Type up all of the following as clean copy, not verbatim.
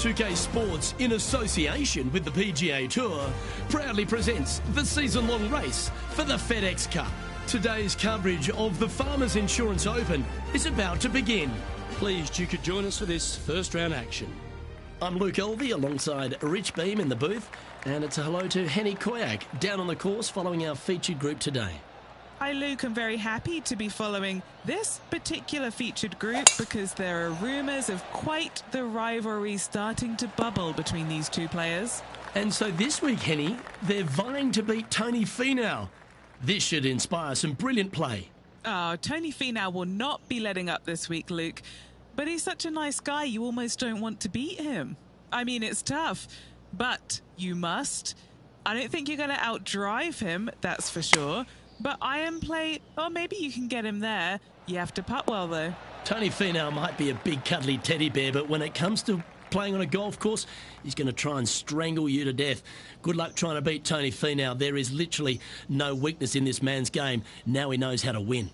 2K Sports, in association with the PGA Tour, proudly presents the season-long race for the FedEx Cup. Today's coverage of the Farmers Insurance Open is about to begin. Pleased you could join us for this first round action. I'm Luke Elvey alongside Rich Beam in the booth, and it's a hello to Henny Koyak down on the course following our featured group today. Hi Luke, I'm very happy to be following this particular featured group because there are rumours of quite the rivalry starting to bubble between these two players. And so this week, Henny, they're vying to beat Tony Finau. This should inspire some brilliant play. Oh, Tony Finau will not be letting up this week, Luke. But he's such a nice guy, you almost don't want to beat him. I mean, it's tough, but you must. I don't think you're going to outdrive him, that's for sure. But iron play, or maybe you can get him there. You have to putt well, though. Tony Finau might be a big cuddly teddy bear, but when it comes to playing on a golf course, he's going to try and strangle you to death. Good luck trying to beat Tony Finau. There is literally no weakness in this man's game. Now he knows how to win.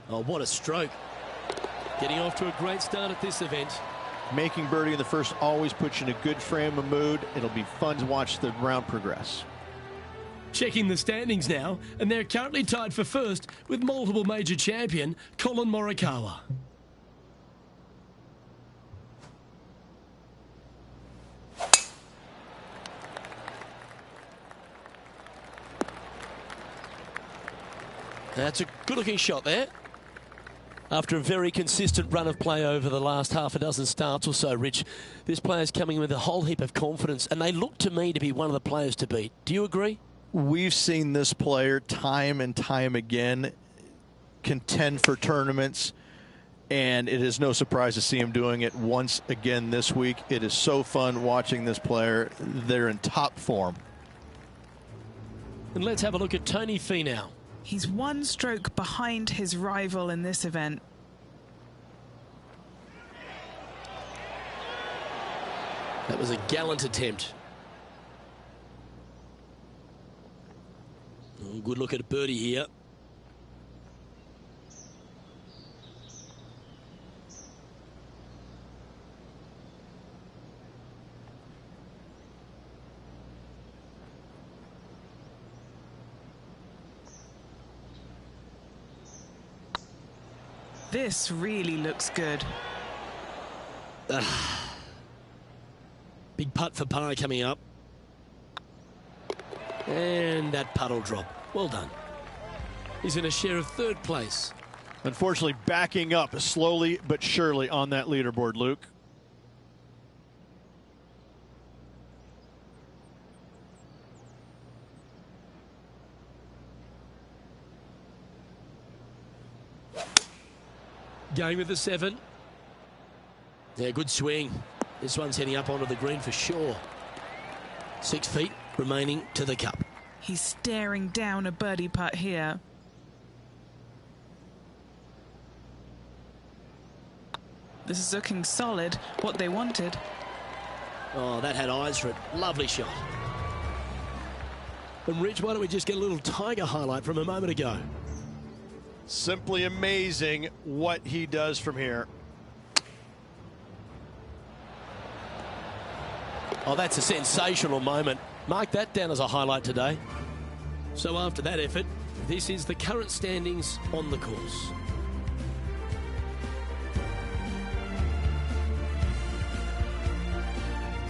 Oh, what a stroke. Getting off to a great start at this event. Making birdie in the first always puts you in a good frame of mood. It'll be fun to watch the round progress. Checking the standings now, and they're currently tied for first with multiple major champion Colin Morikawa. That's a good-looking shot there. After a very consistent run of play over the last half a dozen starts or so, Rich, this player's coming with a whole heap of confidence, and they look to me to be one of the players to beat. Do you agree? We've seen this player time and time again contend for tournaments, and it is no surprise to see him doing it once again this week. It is so fun watching this player. They're in top form. And let's have a look at Tony Finau. He's one stroke behind his rival in this event. That was a gallant attempt. Oh, good look at a birdie here. This really looks good. Big putt for par coming up. And that putt will drop. Well done. He's in a share of third place. Unfortunately, backing up slowly but surely on that leaderboard, Luke. Going with the 7. Yeah, good swing. This one's heading up onto the green for sure. 6 feet remaining to the cup. He's staring down a birdie putt here. This is looking solid, what they wanted. Oh, that had eyes for it. Lovely shot. And Rich, why don't we just get a little Tiger highlight from a moment ago? Simply amazing what he does from here. Oh, that's a sensational moment. Mark that down as a highlight today. So after that effort, this is the current standings on the course.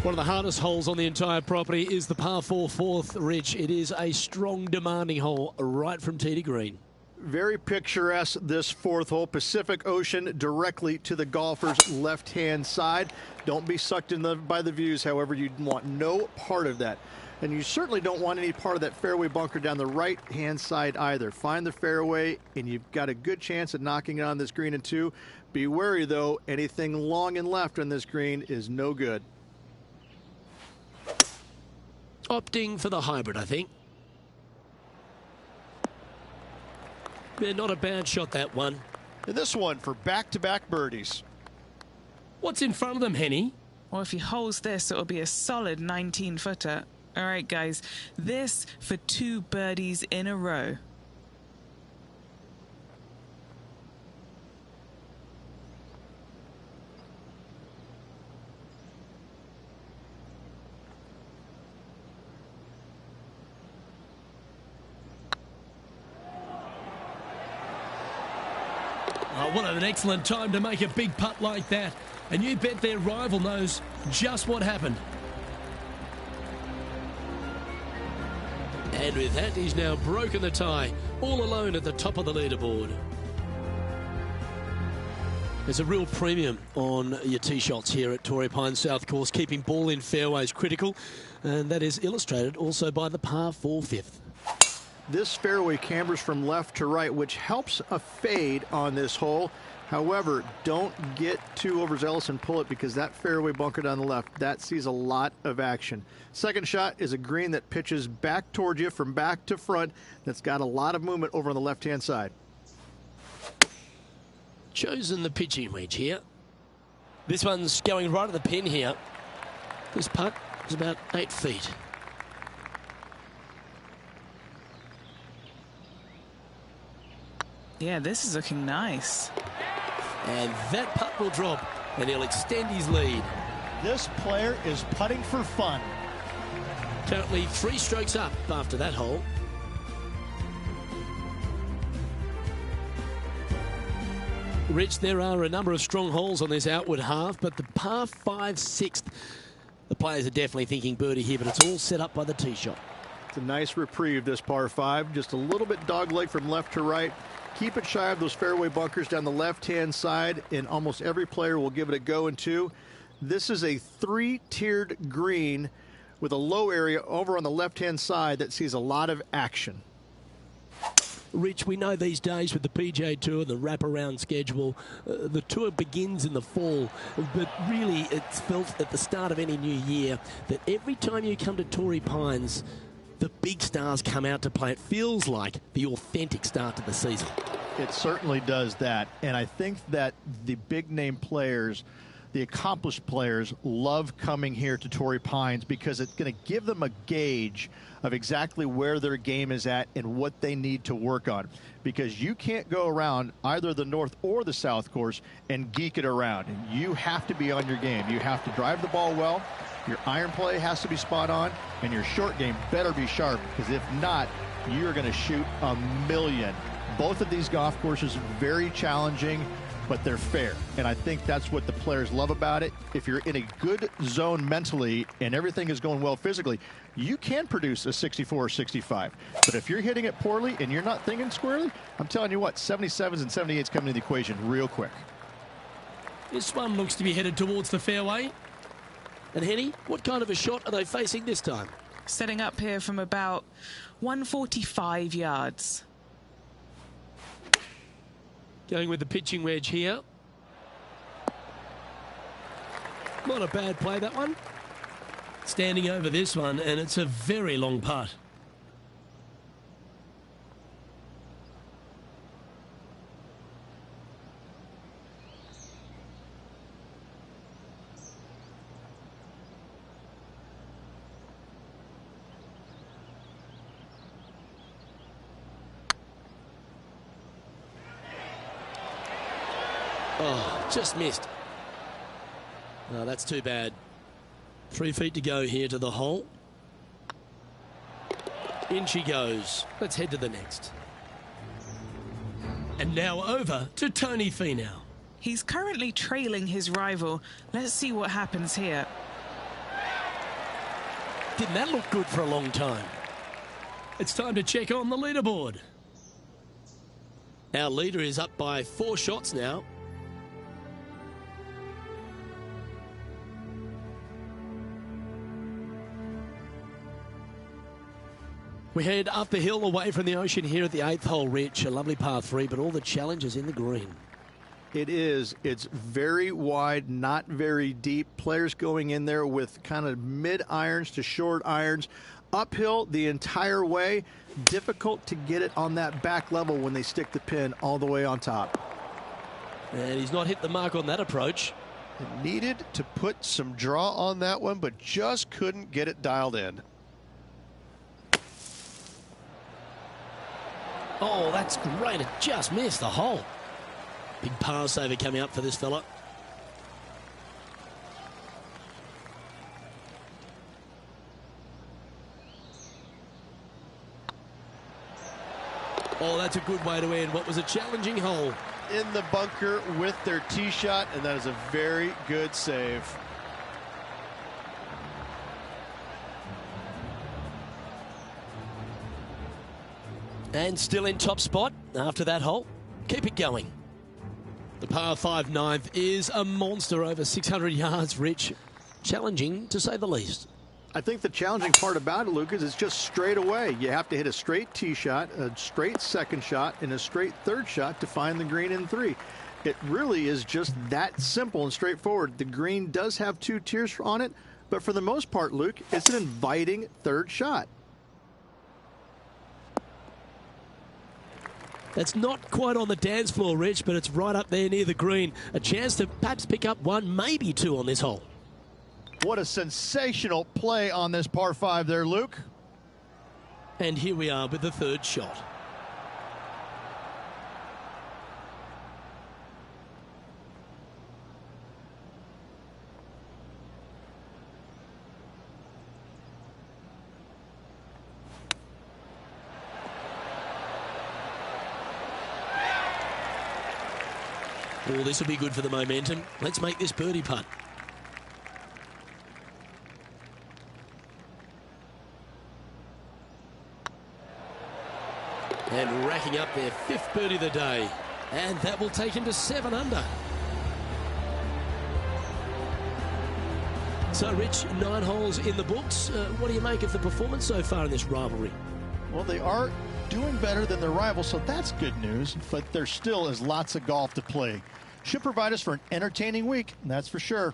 One of the hardest holes on the entire property is the par 4 fourth, Rich. It is a strong, demanding hole right from tee to green. Very picturesque, this fourth hole. Pacific Ocean directly to the golfer's left-hand side. Don't be sucked in by the views, however. You want no part of that. And you certainly don't want any part of that fairway bunker down the right-hand side either. Find the fairway, and you've got a good chance at knocking it on this green in 2. Be wary, though. Anything long and left on this green is no good. Opting for the hybrid, I think. Yeah, not a bad shot, that one. And this one for back-to-back birdies. What's in front of them, Henny? Well, if he holds this, it'll be a solid 19-footer. All right, guys, this for 2 birdies in a row. what an excellent time to make a big putt like that. And you bet their rival knows just what happened. And with that, he's now broken the tie, all alone at the top of the leaderboard. There's a real premium on your tee shots here at Torrey Pines South Course, keeping ball in fairways critical, and that is illustrated also by the par 4 fifth. This fairway cambers from left to right, which helps a fade on this hole. However, don't get too overzealous and pull it, because that fairway bunker down the left, that sees a lot of action. Second shot is a green that pitches back towards you from back to front. That's got a lot of movement over on the left-hand side. Chosen the pitching wedge here. This one's going right at the pin here. This putt is about 8 feet. Yeah, this is looking nice. And that putt will drop, and he'll extend his lead. This player is putting for fun. Currently 3 strokes up after that hole. Rich, there are a number of strong holes on this outward half, but the par 5 sixth, the players are definitely thinking birdie here, but it's all set up by the tee shot. It's a nice reprieve, this par 5. Just a little bit dogleg from left to right. Keep it shy of those fairway bunkers down the left-hand side, and almost every player will give it a go in 2. This is a 3-tiered green with a low area over on the left-hand side that sees a lot of action. Rich, we know these days with the PGA Tour, the wraparound schedule, the tour begins in the fall, but really it's felt at the start of any new year that every time you come to Torrey Pines, the big stars come out to play. It feels like the authentic start to the season. It certainly does that, and I think that the big-name players, the accomplished players, love coming here to Torrey Pines because it's going to give them a gauge of exactly where their game is at and what they need to work on. Because you can't go around either the North or the South Course and geek it around. You have to be on your game. You have to drive the ball well. Your iron play has to be spot on, and your short game better be sharp, because if not, you're going to shoot a million. Both of these golf courses are very challenging, but they're fair, and I think that's what the players love about it. If you're in a good zone mentally and everything is going well physically, you can produce a 64 or 65. But if you're hitting it poorly and you're not thinking squarely, I'm telling you what, 77s and 78s come into the equation real quick. This one looks to be headed towards the fairway. And Henny, what kind of a shot are they facing this time? Setting up here from about 145 yards. Going with the pitching wedge here. Not a bad play, that one. Standing over this one, and it's a very long putt. Oh, just missed. Oh, that's too bad. 3 feet to go here to the hole. In she goes. Let's head to the next. And now over to Tony Finau. He's currently trailing his rival. Let's see what happens here. Didn't that look good for a long time? It's time to check on the leaderboard. Our leader is up by 4 shots now. We head up the hill away from the ocean here at the 8th hole, Rich. A lovely par 3, but all the challenges in the green. It is. It's very wide, not very deep. Players going in there with kind of mid-irons to short irons. Uphill the entire way. Difficult to get it on that back level when they stick the pin all the way on top. And he's not hit the mark on that approach. It needed to put some draw on that one, but just couldn't get it dialed in. Oh, that's great. It just missed the hole. Big par saver coming up for this fella. Oh, that's a good way to end what was a challenging hole. in the bunker with their tee shot, and that is a very good save. And still in top spot after that hole. Keep it going. The par 5 ninth is a monster, over 600 yards, Rich. Challenging, to say the least. I think the challenging part about it, Luke, is it's just straight away. You have to hit a straight tee shot, a straight second shot, and a straight third shot to find the green in 3. It really is just that simple and straightforward. The green does have 2 tiers on it, but for the most part, Luke, it's an inviting third shot. That's not quite on the dance floor, Rich, but it's right up there near the green. A chance to perhaps pick up 1, maybe 2 on this hole. What a sensational play on this par 5 there, Luke. And here we are with the third shot. Oh, this will be good for the momentum. Let's make this birdie putt. And racking up their 5th birdie of the day. And that will take him to 7 under. So, Rich, 9 holes in the books. What do you make of the performance so far in this rivalry? Well, they are doing better than their rivals, so that's good news, but there still is lots of golf to play. Should provide us for an entertaining week, that's for sure.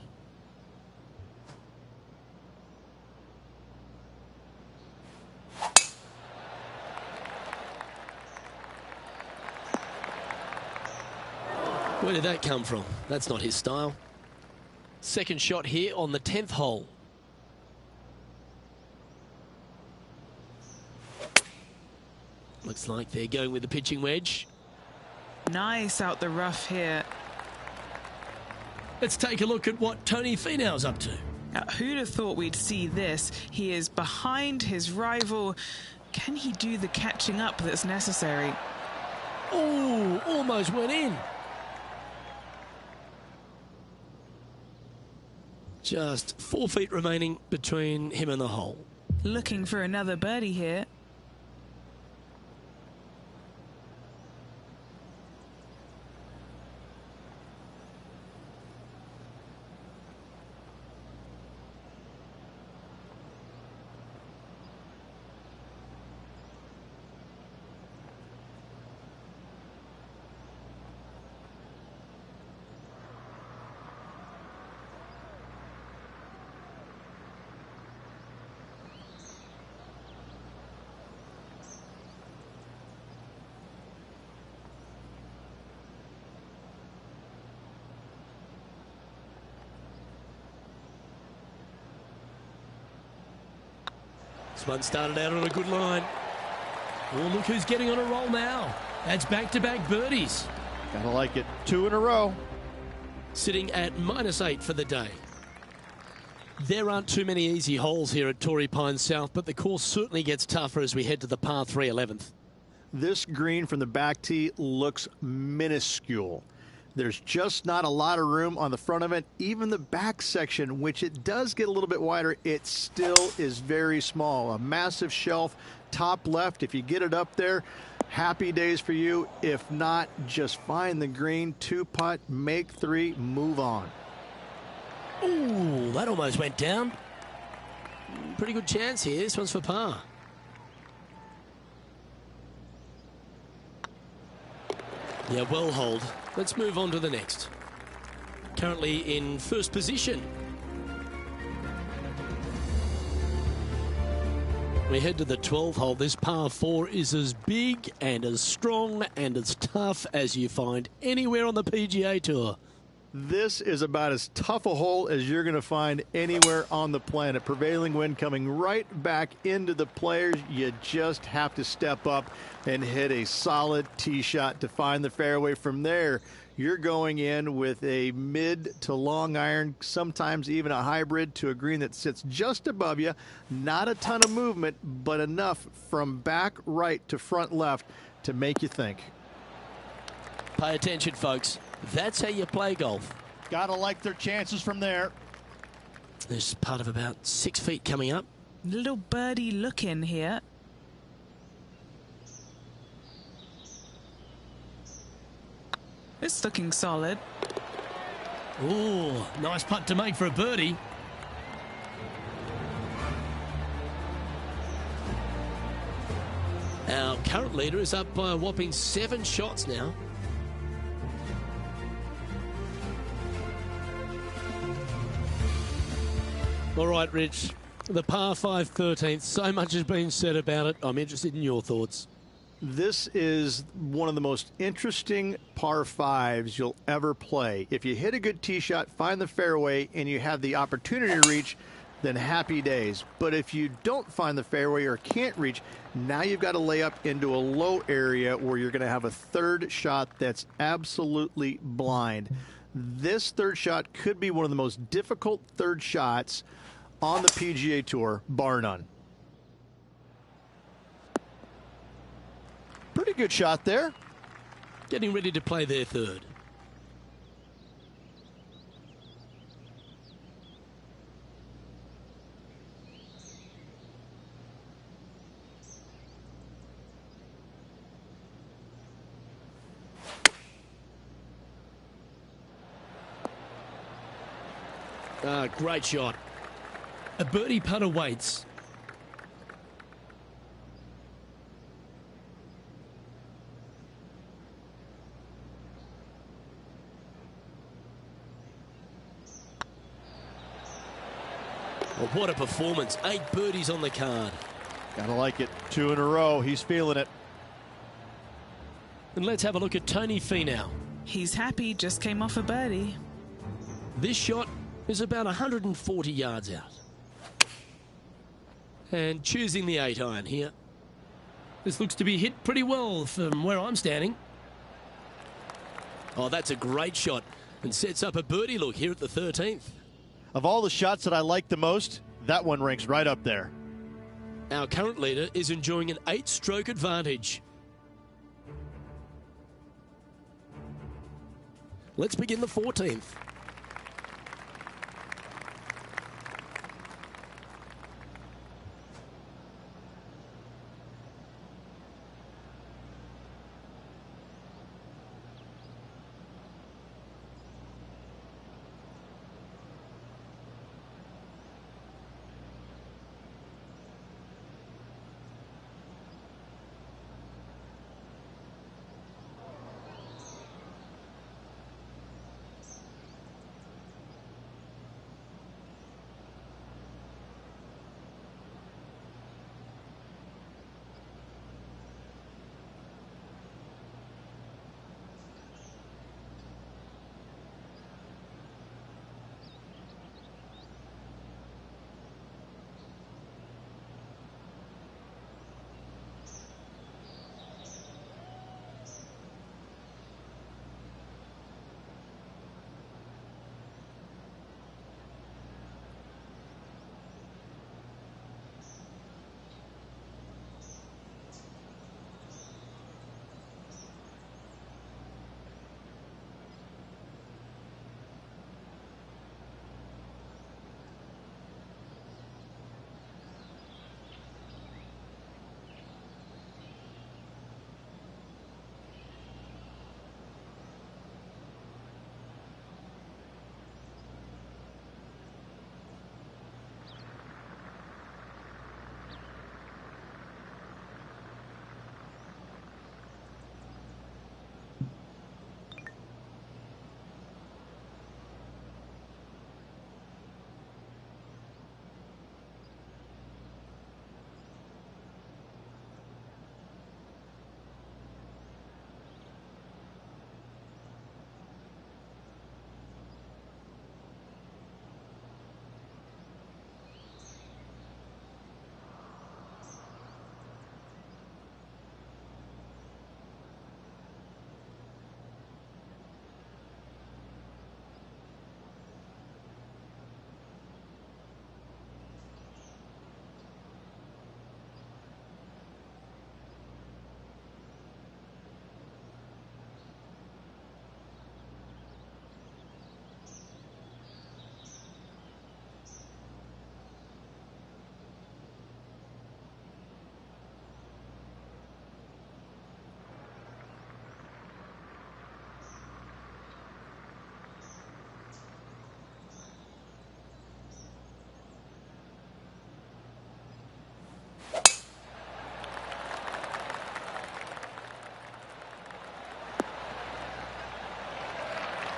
Where did that come from? That's not his style. Second shot here on the 10th hole. Looks like they're going with the pitching wedge. Nice out the rough here. Let's take a look at what Tony Finau's up to. Now, who'd have thought we'd see this? He is behind his rival. Can he do the catching up that's necessary? Oh, almost went in. Just 4 feet remaining between him and the hole. Looking for another birdie here. This one started out on a good line. Oh, look who's getting on a roll now. That's back-to-back birdies. Gotta like it. 2 in a row. Sitting at -8 for the day. There aren't too many easy holes here at Torrey Pines South, but the course certainly gets tougher as we head to the par 3 11th. This green from the back tee looks minuscule. There's just not a lot of room on the front of it. Even the back section, which it does get a little bit wider, it still is very small. A massive shelf, top left. If you get it up there, happy days for you. If not, just find the green, 2-putt, make 3, move on. Ooh, that almost went down. Pretty good chance here. This one's for par. Yeah, well hold. Let's move on to the next. Currently in first position. We head to the 12th hole. This par 4 is as big and as strong and as tough as you find anywhere on the PGA Tour. This is about as tough a hole as you're going to find anywhere on the planet. Prevailing wind coming right back into the players. You just have to step up and hit a solid tee shot to find the fairway. From there, you're going in with a mid to long iron, sometimes even a hybrid, to a green that sits just above you. Not a ton of movement, but enough from back right to front left to make you think. Pay attention, folks. That's how you play golf. Gotta like their chances from there. There's part of about 6 feet coming up. Little birdie look in here. It's looking solid. Oh, nice putt to make for a birdie. Our current leader is up by a whopping 7 shots now. All right, Rich. The par 5 13th. So much has been said about it. I'm interested in your thoughts. This is one of the most interesting par 5s you'll ever play. If you hit a good tee shot, find the fairway, and you have the opportunity to reach, then happy days. But if you don't find the fairway or can't reach, now you've got to lay up into a low area where you're going to have a third shot that's absolutely blind. This third shot could be one of the most difficult third shots on the PGA Tour, bar none. Pretty good shot there. Getting ready to play their third. Great shot. A birdie putt awaits. Well, what a performance. 8 birdies on the card. Gotta like it. 2 in a row. He's feeling it. And let's have a look at Tony Finau. He's happy, just came off a birdie. This shot is about 140 yards out. And choosing the 8-iron here. This looks to be hit pretty well from where I'm standing. Oh, that's a great shot and sets up a birdie look here at the 13th. Of all the shots that I like the most, that one ranks right up there. Our current leader is enjoying an 8-stroke advantage. Let's begin the 14th.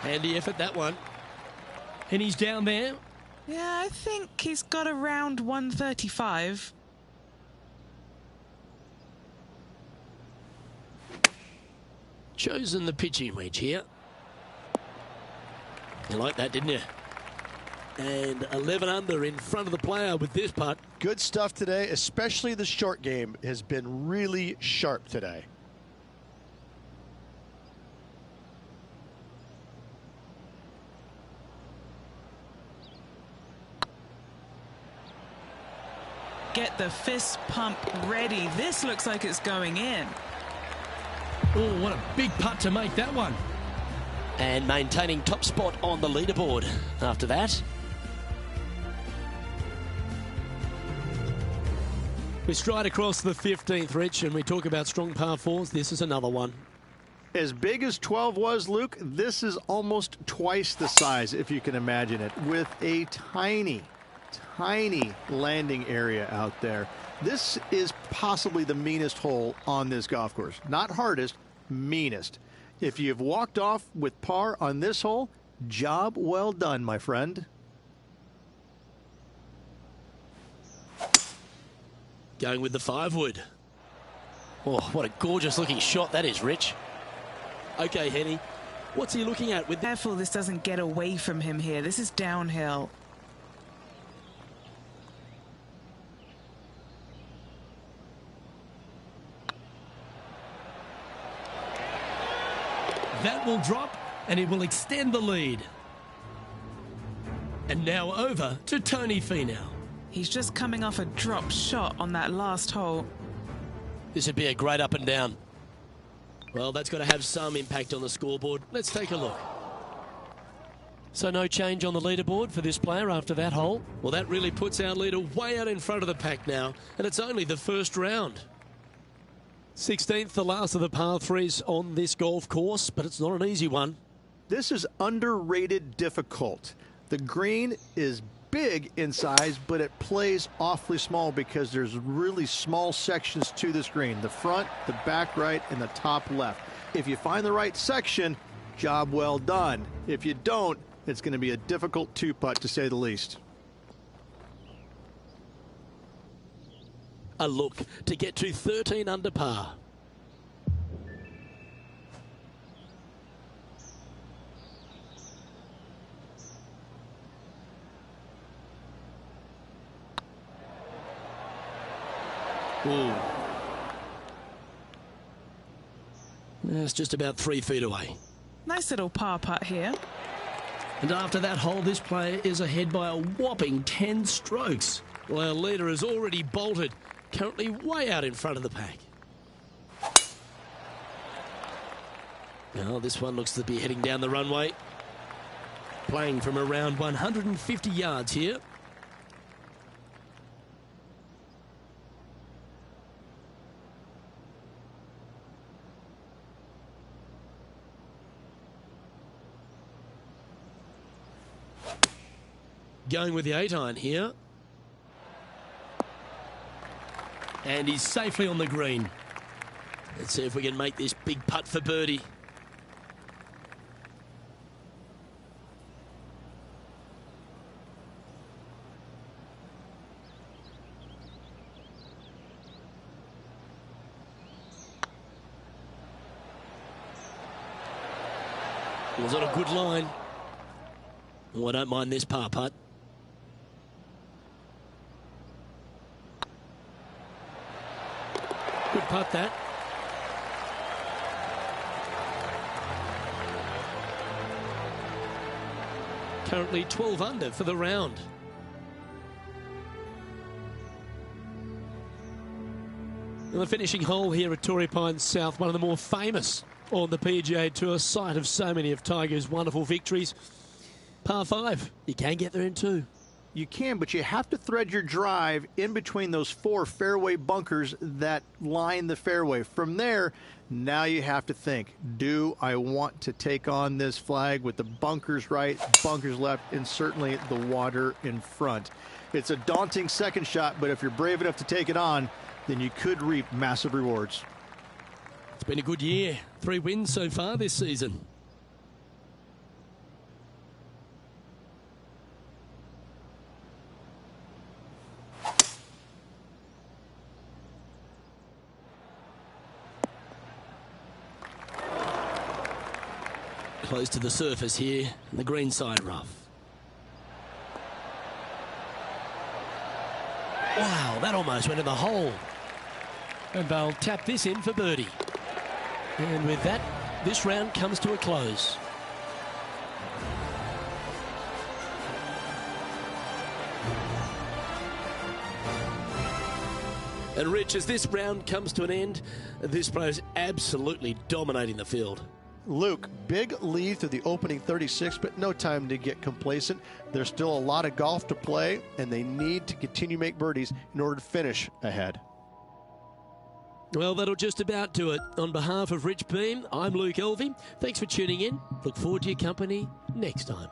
Handy effort, that one. And he's down there. Yeah, I think he's got around 135. Chosen the pitching wedge here. You like that, didn't you? And 11 under in front of the player with this putt. Good stuff today, especially the short game has been really sharp today. Get the fist pump ready. This looks like it's going in. Oh, what a big putt to make that one. And maintaining top spot on the leaderboard after that. We stride across the 15th, Rich, and we talk about strong par fours. This is another one. As big as 12 was, Luke, this is almost twice the size, if you can imagine it, with a tiny landing area out there. This is possibly the meanest hole on this golf course. Not hardest, meanest. If you've walked off with par on this hole, job well done, my friend. Going with the 5-wood. Oh, what a gorgeous looking shot that is, Rich. Okay, Henny, what's he looking at with that? Careful this doesn't get away from him here. This is downhill. That will drop, and it will extend the lead. And now over to Tony Finau. He's just coming off a drop shot on that last hole. This would be a great up and down. Well, that's got to have some impact on the scoreboard. Let's take a look. So no change on the leaderboard for this player after that hole. Well, that really puts our leader way out in front of the pack now, and it's only the first round. 16th, the last of the par threes on this golf course, but it's not an easy one. This is underrated difficult. The green is big in size, but it plays awfully small because there's really small sections to this green. The front, the back right, and the top left. If you find the right section, job well done. If you don't, it's going to be a difficult two-putt to say the least. A look to get to 13 under par. Ooh. That's just about 3 feet away. Nice little par putt here. And after that hole, this player is ahead by a whopping 10 strokes. Well, our leader has already bolted, currently way out in front of the pack. Now, this one looks to be heading down the runway. Playing from around 150 yards here. Going with the 8-iron here. And he's safely on the green. Let's see if we can make this big putt for birdie. Was on a good line. Oh, I don't mind this par putt. Good putt, that. Currently 12 under for the round. And the finishing hole here at Torrey Pines South, one of the more famous on the PGA Tour, site of so many of Tiger's wonderful victories. Par 5, you can get there in 2. You can, but you have to thread your drive in between those 4 fairway bunkers that line the fairway. From there, now you have to think, do I want to take on this flag with the bunkers right, bunkers left, and certainly the water in front? It's a daunting second shot, but if you're brave enough to take it on, then you could reap massive rewards. It's been a good year. 3 wins so far this season. close to the surface here, the green side rough. Wow, that almost went in the hole. And they'll tap this in for birdie. And with that, this round comes to a close. And Rich, as this round comes to an end, this pro is absolutely dominating the field. Luke, big lead through the opening 36, but no time to get complacent. There's still a lot of golf to play, and they need to continue to make birdies in order to finish ahead. Well, that'll just about do it. On behalf of Rich Beam, I'm Luke Elvey. Thanks for tuning in. Look forward to your company next time.